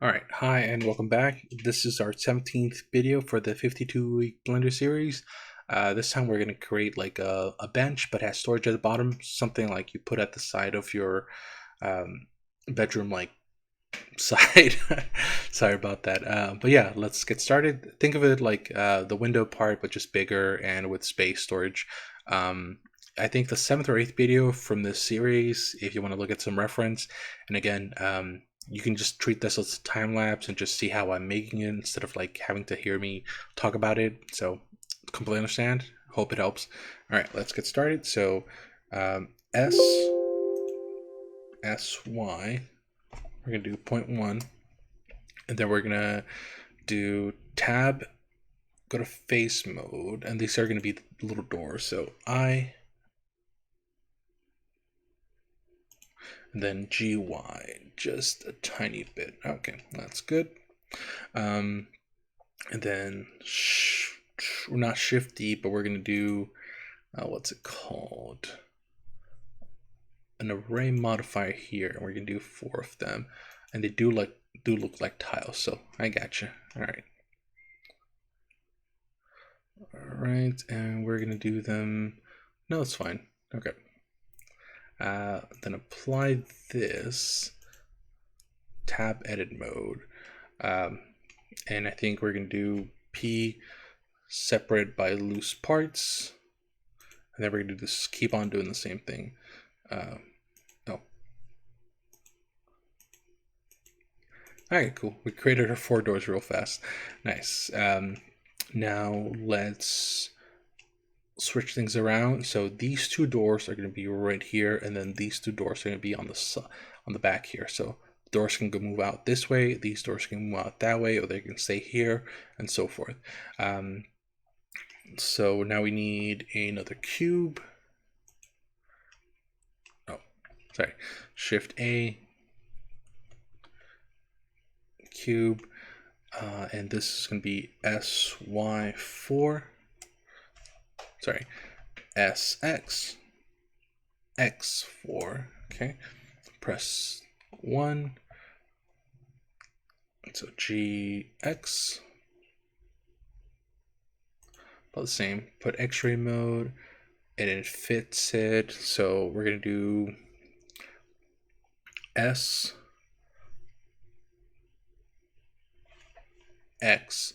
Alright, hi and welcome back. This is our 17th video for the 52-week Blender series. This time we're going to create like a bench but has storage at the bottom, something like you put at the side of your um, bedroom like side. Sorry about that. But yeah, let's get started. Think of it like the window part but just bigger and with space storage. I think the 7th or 8th video from this series, if you want to look at some reference, and again, you can just treat this as a time lapse and just see how I'm making it instead of like having to hear me talk about it. So completely understand. Hope it helps. All right, let's get started. So S Y, we're gonna do 0.1, and then we're gonna do tab, go to face mode, and these are gonna be the little doors. So I, and then GY, just a tiny bit. Okay, that's good. And then we're not shifty, but we're gonna do what's it called? An array modifier here, and we're gonna do 4 of them, and they do look like tiles. So I gotcha. All right, and we're gonna do them. No, it's fine. Okay. Then apply this tab edit mode, and I think we're gonna do P separate by loose parts, and then we're gonna do this. Keep on doing the same thing. Oh, all right, cool. We created our 4 doors real fast. Nice. Now let's switch things around. So these 2 doors are going to be right here, and then these 2 doors are going to be on the back here. So doors can go move out this way, these doors can move out that way, or they can stay here, and so forth. So now we need another cube. Oh, sorry. Shift A, cube, and this is going to be SY4. Sorry, SX, X4. Okay, press 1. So GX, about the same. Put X-ray mode, and it fits it. So we're gonna do S X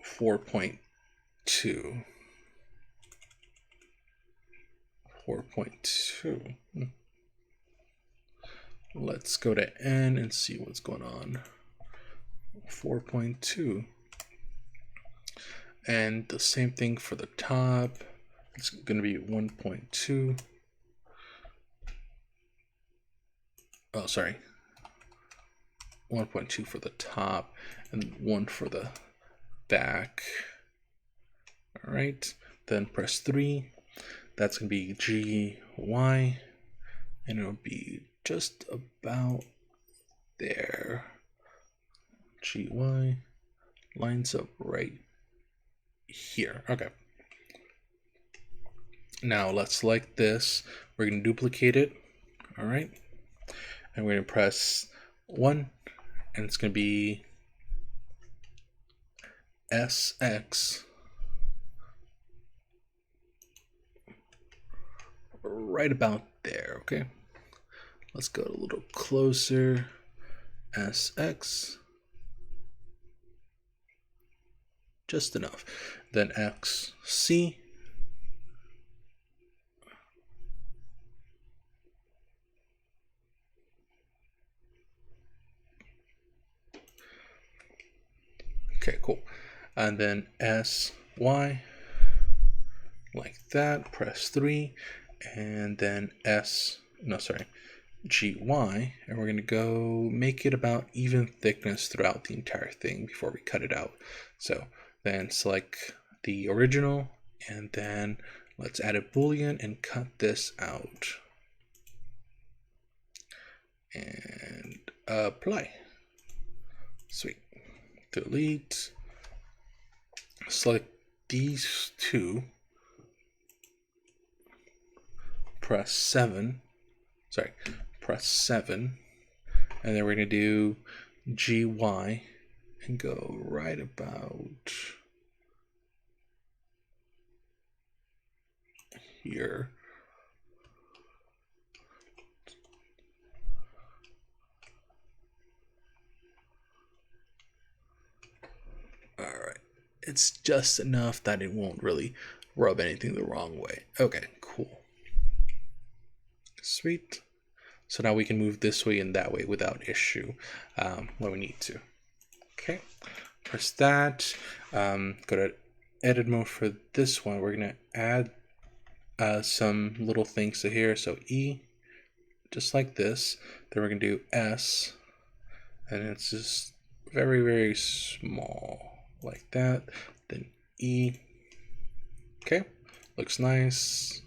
4.2. 4.2. Let's go to N and see what's going on. 4.2. And the same thing for the top. It's going to be 1.2. Oh, sorry. 1.2 for the top and 1 for the back. All right. Then press 3. That's going to be GY. And it'll be just about there. GY lines up right here. Okay. Now let's select this. We're going to duplicate it. All right. And we're going to press 1, and it's going to be SX right about there. Okay. Let's go a little closer. SX. Just enough. Then XC. Okay, cool. And then SY, like that. Press 3. And then GY. And we're going to go make it about even thickness throughout the entire thing before we cut it out. So then select the original, and then let's add a boolean and cut this out. And apply. Sweet. Delete. Select these 2. Press 7. Sorry. Press 7. And then we're going to do GY and go right about here. All right. It's just enough that it won't really rub anything the wrong way. Okay, cool. Sweet. So now we can move this way and that way without issue when we need to. Okay, press that. Go to edit mode for this one. We're gonna add some little things to here. So E, just like this. Then we're gonna do S, and it's just very, very small, like that. Then E. Okay, looks nice.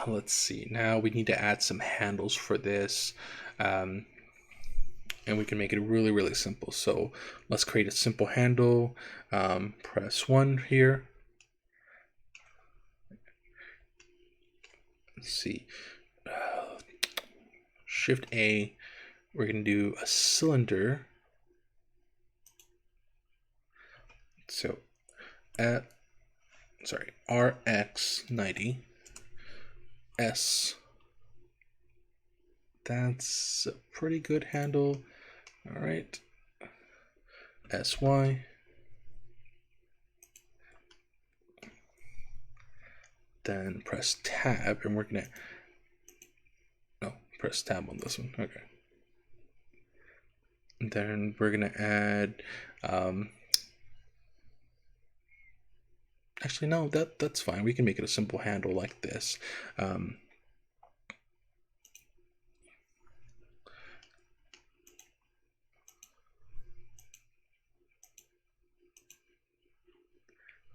Let's see. Now we need to add some handles for this. And we can make it really, really simple. So let's create a simple handle. Press 1 here. Let's see. Shift A. We're going to do a cylinder. So RX90 S. That's a pretty good handle. All right. SY. Then press tab, and we're gonna press tab on this one. Okay. And then we're gonna add actually no, that's fine. We can make it a simple handle like this.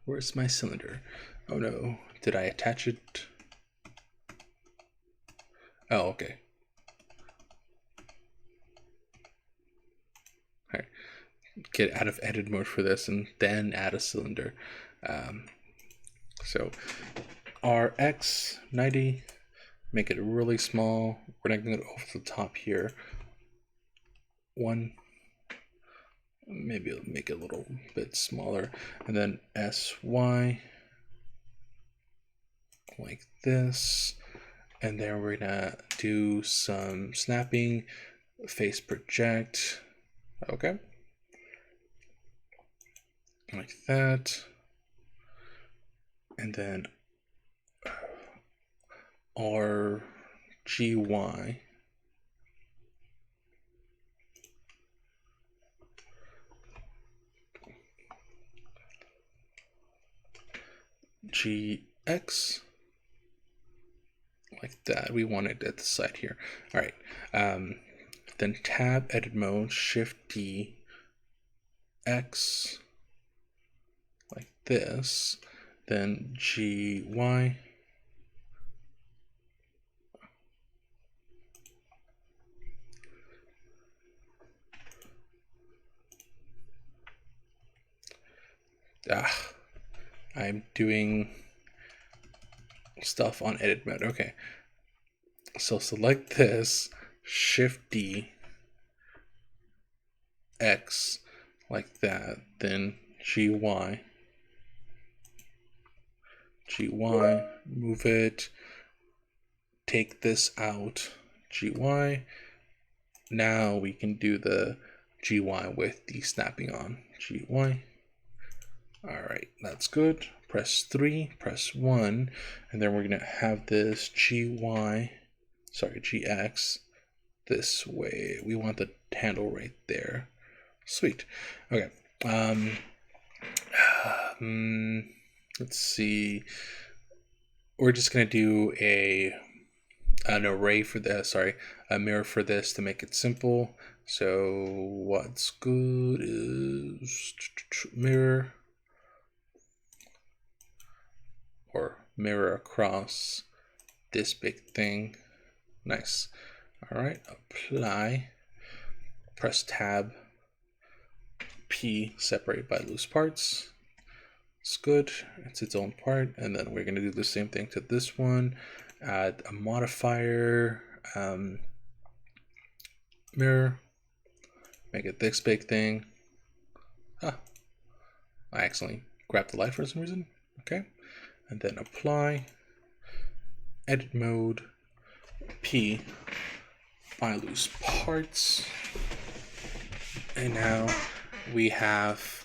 Where's my cylinder? Oh no, did I attach it? Oh, okay. All right, get out of edit mode for this and then add a cylinder. So RX90, make it really small. We're not gonna go over the top here. 1, maybe I'll make it a little bit smaller, and then SY like this, and then we're gonna do some snapping, face project, okay, like that, and then RGY. GX, like that. We want it at the side here. All right. Then tab, edit mode, shift D, X, like this. Then GY. I'm doing stuff on edit mode. Okay. So select this, shift D, X, like that, then GY, move it, take this out, GY. Now we can do the GY with the snapping on, GY. All right, that's good. Press 3, press 1, and then we're gonna have this GX this way. We want the handle right there. Sweet. Okay. Let's see. We're just gonna do an array for this. Sorry, a mirror for this to make it simple. So what's good is mirror or mirror across this big thing. Nice. All right. Apply. Press tab. P, separate by loose parts. It's good. It's its own part. And then we're going to do the same thing to this one. Add a modifier, mirror, make it this big thing. Ah, I accidentally grabbed the light for some reason. Okay. And then apply, edit mode, P, buy loose parts. And now we have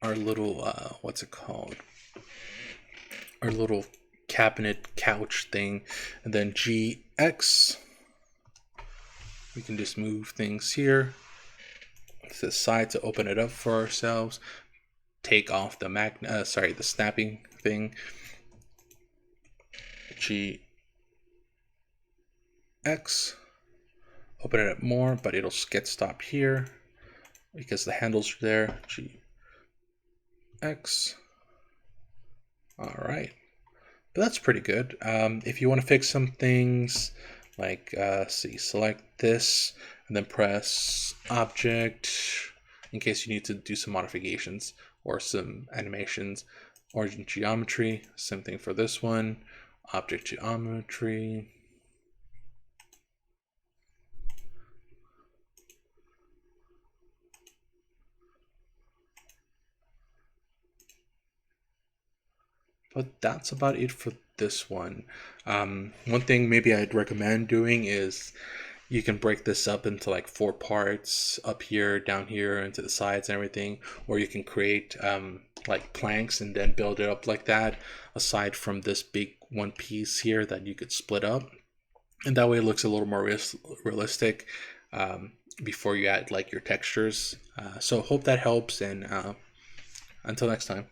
our little, what's it called? Our little cabinet couch thing. And then GX, we can just move things here to the side to open it up for ourselves. Take off the the snapping thing. GX, open it up more, but it'll get stopped here because the handles are there. GX. All right, but that's pretty good. If you want to fix some things, like select this and then press Object in case you need to do some modifications or some animations. Origin geometry, same thing for this one. Object geometry. But that's about it for this one. One thing maybe I'd recommend doing is you can break this up into like 4 parts, up here, down here, and to the sides and everything, or you can create like planks and then build it up like that, aside from this big one piece here that you could split up, and that way it looks a little more realistic before you add like your textures. So hope that helps, and until next time.